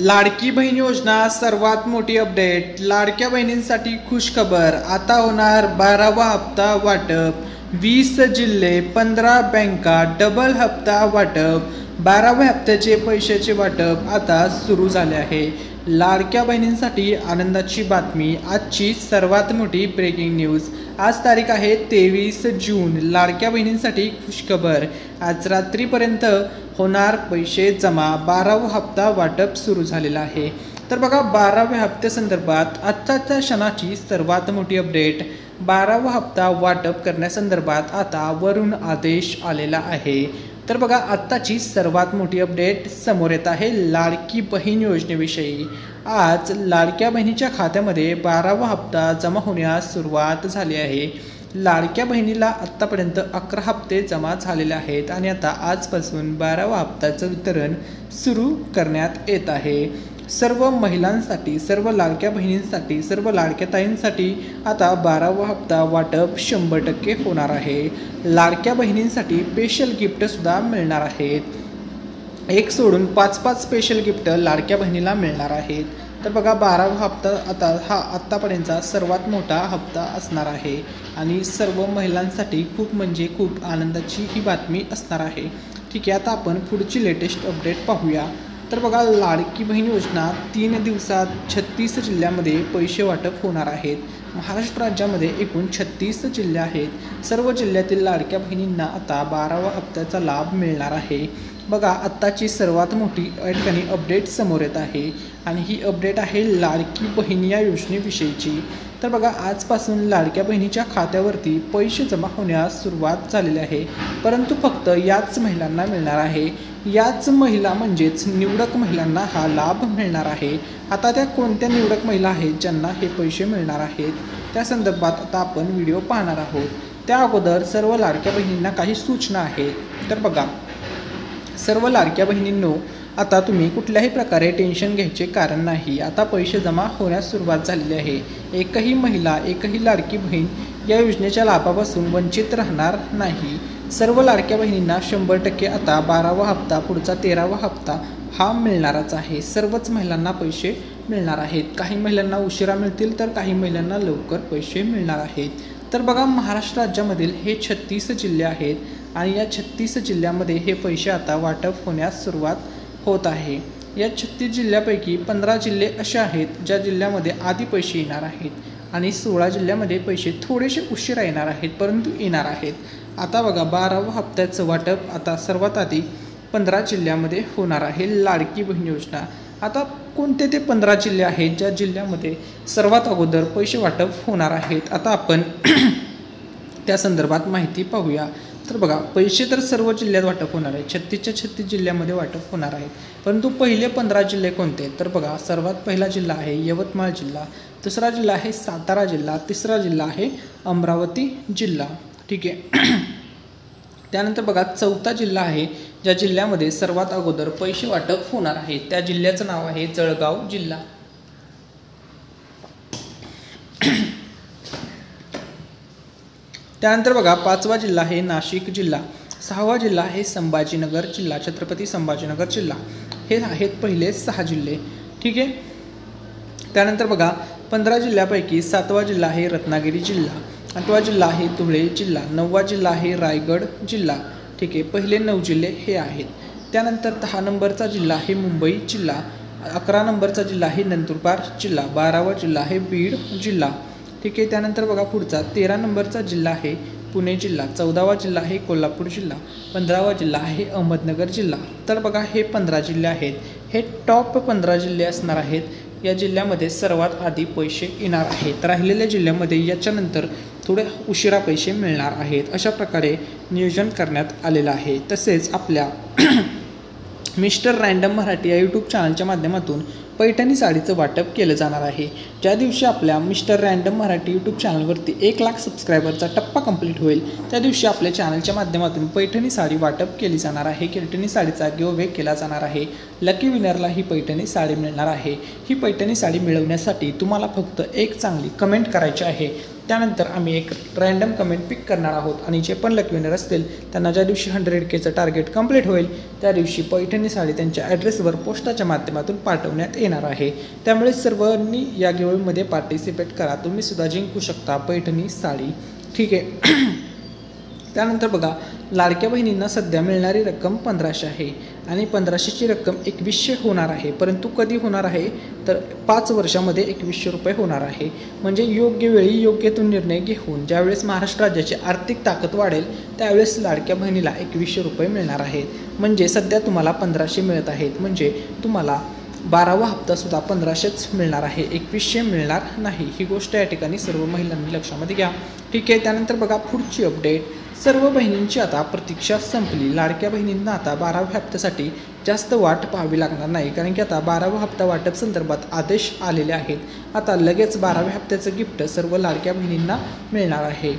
लाडकी बहीण योजना सर्वात मोठी अपडेट। लाडक्या बहिणींसाठी खुशखबर, आता होणार 12वा हप्ता वाटप। 20 जिल्हे 15 बँका डबल हप्ता वाटप। 12व्या हप्त्याचे पैशाचे वाटप आता सुरू झाले आहे। लाडक्या बहिणींसाठी आनंदाची बातमी, आजची सर्वात मोठी ब्रेकिंग न्यूज। आज तारीख आहे 23 जून। लाडक्या बहिणींसाठी खुशखबर, आज रात्रीपर्यंत होणार पैसे जमा। 12वा हप्ता वाटप सुरू झालेला आहे। तर बघा, 12व्या हप्त्यासंदर्भात आजच्या क्षणाची सर्वात मोठी अपडेट। 12वा हप्ता वाटप करण्यासंदर्भात आता वरून आदेश आलेला आहे। तर बघा, आत्ताची सर्वात मोठी अपडेट समोर येत आहे लाडकी बहीण योजनेविषयी। आज लाडक्या बहिणीच्या खात्यामध्ये 12वा हप्ता जमा होण्यास सुरुवात झाली आहे। लाडक्या बहिणीला आत्तापर्यंत 11 हप्ते जमा झालेले आहेत आणि आता आजपासून 12वा हप्त्याचं वितरण सुरू करण्यात येत आहे। सर्व महिलांसाठी, सर्व लाडक्या बहिणींसाठी, सर्व लाडक्या ताईंसाठी आता 12वा हप्ता वाटप 100% होणार आहे। लाडक्या बहिणींसाठी स्पेशल गिफ्टसुद्धा मिळणार आहेत। एक सोडून 5-5 स्पेशल गिफ्ट लाडक्या बहिणीला मिळणार आहेत। तर बघा, 12वा हप्ता आता हा आत्तापर्यंतचा सर्वात मोठा हप्ता असणार आहे आणि सर्व महिलांसाठी खूप म्हणजे खूप आनंदाची ही बातमी असणार आहे। ठीक आहे, आता आपण पुढची लेटेस्ट अपडेट पाहूया। तर बघा, लाडकी बहीण योजना 3 दिवसात 36 जिल्ह्यामध्ये पैसे वाटप होणार आहेत। महाराष्ट्र राज्यामध्ये एकूण 36 जिल्हे आहेत। सर्व जिल्ह्यातील लाडक्या बहिणींना आता 12वा हप्त्याचा लाभ मिळणार आहे। बघा, आत्ताची सर्वात मोठी या ठिकाणी अपडेट समोर येत आहे आणि ही अपडेट आहे लाडकी बहीण या योजनेविषयीची। तर बघा, आजपासून लाडक्या बहिणीच्या खात्यावरती पैसे जमा होण्यास सुरुवात झालेली आहे, परंतु फक्त याच महिलांना मिळणार आहे। याच महिला म्हणजेच निवडक महिलांना हा लाभ मिळणार आहे। आता त्या कोणत्या निवडक महिला आहेत ज्यांना हे पैसे मिळणार आहेत, त्या संदर्भात आता आपण व्हिडिओ पाहणार आहोत। त्या अगोदर सर्व लाडक्या बहिणींना काही सूचना आहेत। तर बघा, सर्व लाडक्या बहिणींनो, आता तुम्ही कुठल्याही प्रकारे टेन्शन घ्यायचे कारण नाही। आता पैसे जमा होण्यास सुरुवात झालेली आहे। एकही महिला, एकही लाडकी बहीण या योजनेच्या लाभापासून वंचित राहणार नाही। सर्व लाडक्या बहिणींना 100% आता 12वा हप्ता, पुढचा 13वा हप्ता हा मिळणारच आहे। सर्वच महिलांना पैसे मिळणार आहेत। काही महिलांना उशिरा मिळतील तर काही महिलांना लवकर पैसे मिळणार आहेत। तर बघा, महाराष्ट्र राज्यामधील हे 36 जिल्हे आहेत आणि या 36 जिल्ह्यामध्ये हे पैसे आता वाटप होण्यास सुरुवात होत आहे। या 36 जिल्ह्यापैकी 15 जिल्हे असे आहेत ज्या जिल्ह्यामध्ये आधी पैसे येणार आहेत आणि 16 जिल्ह्यामध्ये पैसे थोडेसे उशिरा येणार आहेत, परंतु येणार आहेत। आता बघा, 12वा हप्त्याचं वाटप आता सर्वात आधी 15 जिल्ह्यामध्ये होणार आहे लाडकी बहीण योजना। आता कोणते ते 15 जिल्हे आहेत ज्या जिल्ह्यामध्ये सर्वात अगोदर पैसे वाटप होणार आहेत, आता आपण त्या संदर्भात माहिती पाहूया। तर बघा, पैसे तर सर्व जिल्ह्यात वाटप होणार आहे, 36च्या 36 जिल्ह्यामध्ये वाटप होणार आहेत, परंतु पहिले 15 जिल्हे कोणते? तर बघा, सर्वात पहिला जिल्हा आहे यवतमाळ जिल्हा, दुसरा जिल्हा आहे सातारा जिल्हा, तिसरा जिल्हा आहे अमरावती जिल्हा। ठीक आहे, त्यानंतर बघा, चौथा जिल्हा आहे ज्या जिल्ह्यामध्ये सर्वात अगोदर पैसे वाटप होणार आहे, त्या जिल्ह्याचं नाव आहे जळगाव जिल्हा। त्यानंतर बघा, 5वा जिल्हा आहे नाशिक जिल्हा, 6वा जिल्हा आहे संभाजीनगर जिल्हा, छत्रपती संभाजीनगर जिल्हा। हे आहेत पहिले 6 जिल्हे। ठीक आहे, त्यानंतर बघा, 15 जिल्ह्यापैकी 7वा जिल्हा आहे रत्नागिरी जिल्हा, 8वा जिल्हा आहे धुळे जिल्हा, 9वा जिल्हा आहे रायगड जिल्हा। ठीक आहे, पहिले 9 जिल्हे हे आहेत। त्यानंतर 10 नंबरचा जिल्हा आहे मुंबई जिल्हा, 11 नंबरचा जिल्हा आहे नंदुरबार जिल्हा, 12वा जिल्हा आहे बीड जिल्हा। ठीक आहे, त्यानंतर बघा, पुढचा 13 नंबरचा जिल्हा आहे पुणे जिल्हा, 14वा जिल्हा आहे कोल्हापूर जिल्हा, 15वा जिल्हा आहे अहमदनगर जिल्हा। तर बघा, हे 15 जिल्हे आहेत, हे टॉप 15 जिल्हे असणार आहेत। या जिल्ह्यामध्ये सर्वात आधी पैसे येणार आहेत, राहिलेल्या जिल्ह्यामध्ये याच्यानंतर थोडे उशिरा पैसे मिळणार आहेत। अशा प्रकारे नियोजन करण्यात आलेलं आहे। तसेच आपल्या मिस्टर रँडम मराठी या यूट्यूब चॅनलच्या माध्यमातून पैठणी साडीचं वाटप केलं जाणार आहे। ज्या दिवशी आपल्या मिस्टर रँडम मराठी यूट्यूब चॅनलवरती 1 लाख सबस्क्रायबरचा टप्पा कंप्लीट होईल, त्या दिवशी आपल्या चॅनलच्या माध्यमातून पैठणी साडी वाटप केली जाणार आहे। पैठणी साडीचा गिव्हअवे केला जाणार आहे। लकी विनरला ही पैठणी साडी मिळणार आहे। ही पैठणी साडी मिळवण्यासाठी तुम्हाला फक्त एक चांगली कमेंट करायची आहे। त्यानंतर आम्ही एक रँडम कमेंट पिक करणार आहोत आणि जे पण लकी विनर असतील त्यांना ज्या दिवशी 100Kचं टार्गेट कंप्लीट होईल त्या दिवशी पैठणी साडी त्यांच्या ॲड्रेसवर पोस्टाच्या माध्यमातून पाठवण्यात येणार आहे. त्यामुळे सर्वांनी या गिव्हअवेमध्ये पार्टिसिपेट करा. तुम्ही सुद्धा जिंकू शकता पैठणी साडी. ठीक आहे. त्यानंतर बघा, लाडक्या बहिणींना सध्या मिळणारी रक्कम 1500 आहे आणि 1500ची रक्कम 2100 होणार आहे. परंतु कधी होणार आहे तर 5 वर्षामध्ये 2100 रुपये होणार आहे. म्हणजे योग्य वेळी योग्य तो निर्णय घेऊन ज्यावेळेस महाराष्ट्र राज्याची आर्थिक ताकद वाढेल त्यावेळेस लाडक्या बहिणीला 2100 रुपये मिळणार आहेत. म्हणजे सध्या तुम्हाला 1500 मिळत आहेत, म्हणजे तुम्हाला 12वा हप्तासुद्धा 1500च मिळणार आहे, 2100 मिळणार नाही. ही गोष्ट या ठिकाणी सर्व महिलांनी लक्षामध्ये घ्या. ठीक आहे. त्यानंतर बघा पुढची अपडेट, सर्व बहिणींची आता प्रतीक्षा संपली. लाडक्या बहिणींना आता 12व्या हप्त्यासाठी जास्त वाट पाहावी लागणार नाही, कारण की आता 12वा हप्ता वाटप संदर्भात आदेश आलेले आहेत. आता लगेच 12व्या हप्त्याचं गिफ्ट सर्व लाडक्या बहिणींना मिळणार आहे.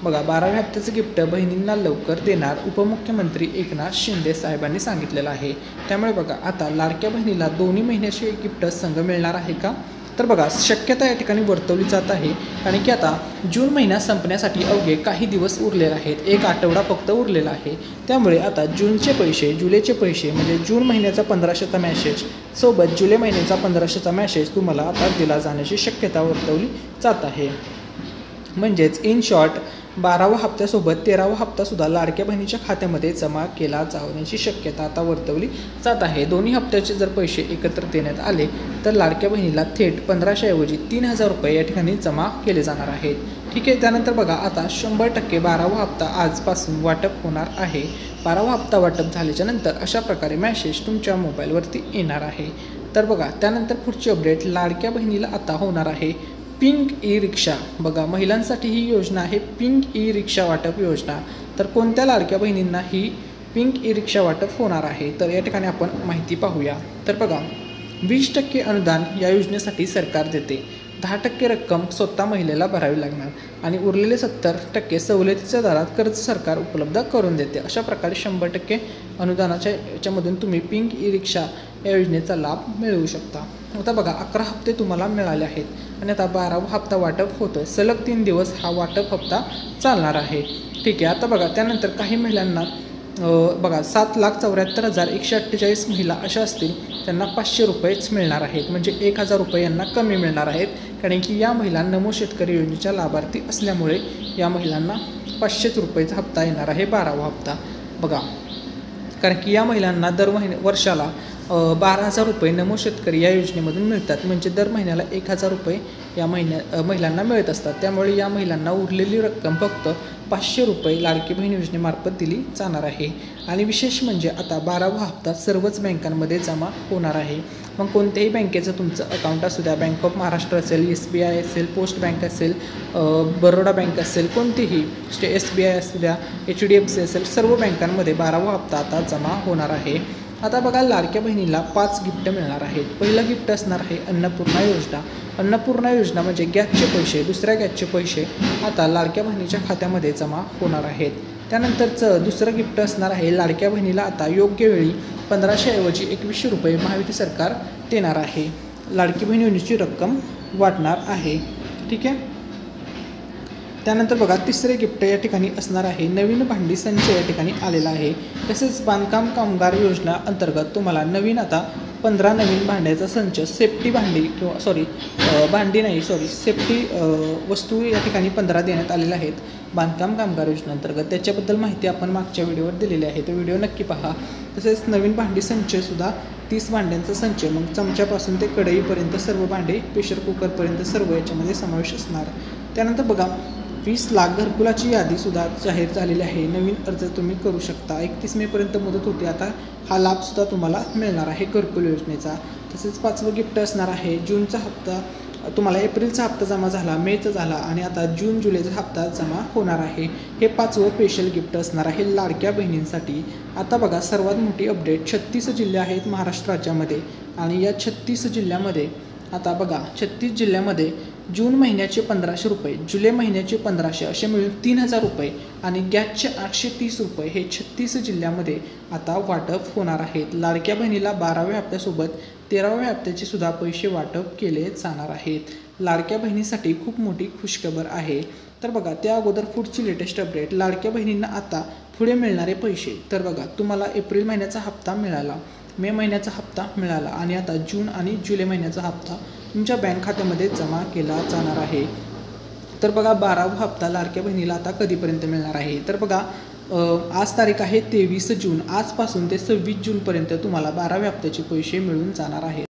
बघा, 12व्या हप्त्याचं गिफ्ट बहिणींना लवकर देणार उपमुख्यमंत्री एकनाथ शिंदे साहेबांनी सांगितलेलं आहे. त्यामुळे बघा, आता लाडक्या बहिणीला दोन्ही महिन्याचे गिफ्ट संघ मिळणार आहे का? तर बघा, शक्यता या ठिकाणी वर्तवली जात आहे, कारण की आता जून महिना संपण्यासाठी अवघे काही दिवस उरलेले आहेत, 1 आठवडा फक्त उरलेला आहे. त्यामुळे आता जूनचे पैसे, जुलैचे पैसे म्हणजे जून महिन्याचा 1500चा मॅसेज सोबत जुलै महिन्याचा 1500चा मॅसेज तुम्हाला आता दिला जाण्याची शक्यता वर्तवली जात आहे. म्हणजेच इन शॉर्ट 12व्या हप्त्यासोबत 13वा हप्तासुद्धा लाडक्या बहिणीच्या खात्यामध्ये जमा केला जाण्याची शक्यता आता वर्तवली जात आहे. दोन्ही हप्त्याचे जर पैसे एकत्र देण्यात आले तर लाडक्या बहिणीला थेट 1500 ऐवजी 3000 रुपये या ठिकाणी जमा केले जाणार आहेत. ठीक आहे. त्यानंतर बघा, आता 100% 12वा हप्ता आजपासून वाटप होणार आहे. 12वा हप्ता वाटप झाल्याच्या नंतर अशा प्रकारे मॅसेज तुमच्या मोबाईलवरती येणार आहे. तर बघा, त्यानंतर पुढची अपडेट, लाडक्या बहिणीला आता होणार आहे पिंक ई रिक्षा. बघा, महिलांसाठी ही योजना आहे पिंक ई रिक्षा वाटप योजना. तर कोणत्या लाडक्या बहिणींना ही पिंक ई रिक्षा वाटप होणार आहे तर या ठिकाणी आपण माहिती पाहूया. तर बघा, 20% अनुदान या योजनेसाठी सरकार देते. 10% रक्कम स्वतः महिलेला भरावी लागणार आणि उरलेले 70% सवलतीच्या दरात कर्ज सरकार उपलब्ध करून देते. अशा प्रकारे 100% अनुदानाच्या याच्यामधून तुम्ही पिंक ई रिक्षा या योजनेचा लाभ मिळवू शकता. आता बघा, 11 हप्ते तुम्हाला मिळाले आहेत आणि आता 12वा हप्ता वाटप होतो आहे. सलग 3 दिवस हा वाटप हप्ता चालणार आहे. ठीक आहे. आता बघा, त्यानंतर काही महिलांना बघा 7,74,148 महिला अशा असतील त्यांना 500 रुपयेच मिळणार आहेत, म्हणजे 1000 रुपये यांना कमी मिळणार आहेत, कारण की या महिला नमो शेतकरी योजनेच्या लाभार्थी असल्यामुळे या महिलांना 500 रुपयेचा हप्ता येणार आहे 12वा हप्ता. बघा, कारण की या महिलांना दर वर्षाला 12,000 रुपये नमो शेतकरी या योजनेमधून मिळतात, म्हणजे दर महिन्याला 1000 रुपये या महिलांना मिळत असतात. त्यामुळे या महिलांना उरलेली रक्कम फक्त 500 रुपये लाडकी बहीण योजनेमार्फत दिली जाणार आहे. आणि विशेष म्हणजे आता 12वा हप्ता सर्वच बँकांमध्ये जमा होणार आहे. मग कोणत्याही बँकेचं तुमचं अकाउंट असू द्या, बँक ऑफ महाराष्ट्र असेल, SBI असेल, पोस्ट बँक असेल, बरोडा बँक असेल, कोणतीही SBI असू द्या, HDFC असेल, सर्व बँकांमध्ये 12वा हप्ता आता जमा होणार आहे. आता बघा, लाडक्या बहिणीला 5 गिफ्ट मिळणार आहेत. पहिलं गिफ्ट असणार आहे अन्नपूर्णा योजना. अन्नपूर्णा योजना म्हणजे गॅसचे पैसे, दुसऱ्या गॅसचे पैसे आता लाडक्या बहिणीच्या खात्यामध्ये जमा होणार आहेत. त्यानंतरचं दुसरं गिफ्ट असणार आहे लाडक्या बहिणीला आता योग्य वेळी 1500 ऐवजी 2100 रुपये महायुती सरकार देणार आहे. लाडकी बहीण योजनेची रक्कम वाढणार आहे. ठीक आहे. त्यानंतर बघा, तिसरे गिफ्ट या ठिकाणी असणार आहे नवीन भांडी संच या ठिकाणी आलेला आहे. तसेच बांधकाम कामगार योजना अंतर्गत तुम्हाला नवीन आता 15 नवीन भांड्याचा संच, सेफ्टी भांडी किंवा सेफ्टी वस्तू या ठिकाणी 15 देण्यात आलेल्या आहेत बांधकाम कामगार योजनेअंतर्गत. त्याच्याबद्दल माहिती आपण मागच्या व्हिडिओवर दिलेली आहे, तो व्हिडिओ नक्की पहा. तसेच नवीन भांडी संचसुद्धा 30 भांड्यांचा संच, मग चमच्यापासून ते कढईपर्यंत सर्व भांडे, प्रेशर कुकरपर्यंत सर्व याच्यामध्ये समावेश असणार. त्यानंतर बघा, 20 लाख घरकुलाची यादीसुद्धा जाहीर झालेली आहे. नवीन अर्ज तुम्ही करू शकता. 31 मेपर्यंत मुदत होती. आता हा लाभसुद्धा तुम्हाला मिळणार आहे घरकुल योजनेचा. तसेच 5वं गिफ्ट असणार आहे जूनचा हप्ता तुम्हाला एप्रिलचा हप्ता जमा झाला, मेचा झाला आणि आता जून जुलैचा हप्ता जमा होणार आहे. हे 5वं स्पेशल गिफ्ट असणार आहे लाडक्या बहिणींसाठी. आता बघा, सर्वात मोठी अपडेट, 36 जिल्हे आहेत महाराष्ट्र राज्यामध्ये आणि या 36 जिल्ह्यामध्ये आता बघा 36 जिल्ह्यामध्ये जून महिन्याचे 1500 रुपये, जुलै महिन्याचे 1500 असे मिळून 3000 रुपये आणि गॅसचे 830 रुपये हे 36 जिल्ह्यामध्ये आता वाटप होणार आहेत. लाडक्या बहिणीला 12व्या हप्त्यासोबत 13व्या हप्त्याचे सुद्धा पैसे वाटप केले जाणार आहेत. लाडक्या बहिणीसाठी खूप मोठी खुशखबर आहे. तर बघा, त्या अगोदर पुढची लेटेस्ट अपडेट. लाडक्या बहिणींना आता पुढे मिळणारे पैसे. तर बघा, तुम्हाला एप्रिल महिन्याचा हप्ता मिळाला, मे महिन्याचा हप्ता मिळाला आणि आता जून आणि जुलै महिन्याचा हप्ता तुमच्या बँक खात्यामध्ये जमा केला जाणार आहे. तर बघा, 12वा हप्ता लाडक्या बहिणीला आता कधीपर्यंत मिळणार आहे. तर बघा, आज तारीख आहे 23 जून. आजपासून ते 26 जूनपर्यंत तुम्हाला 12व्या हप्त्याचे पैसे मिळून जाणार आहेत.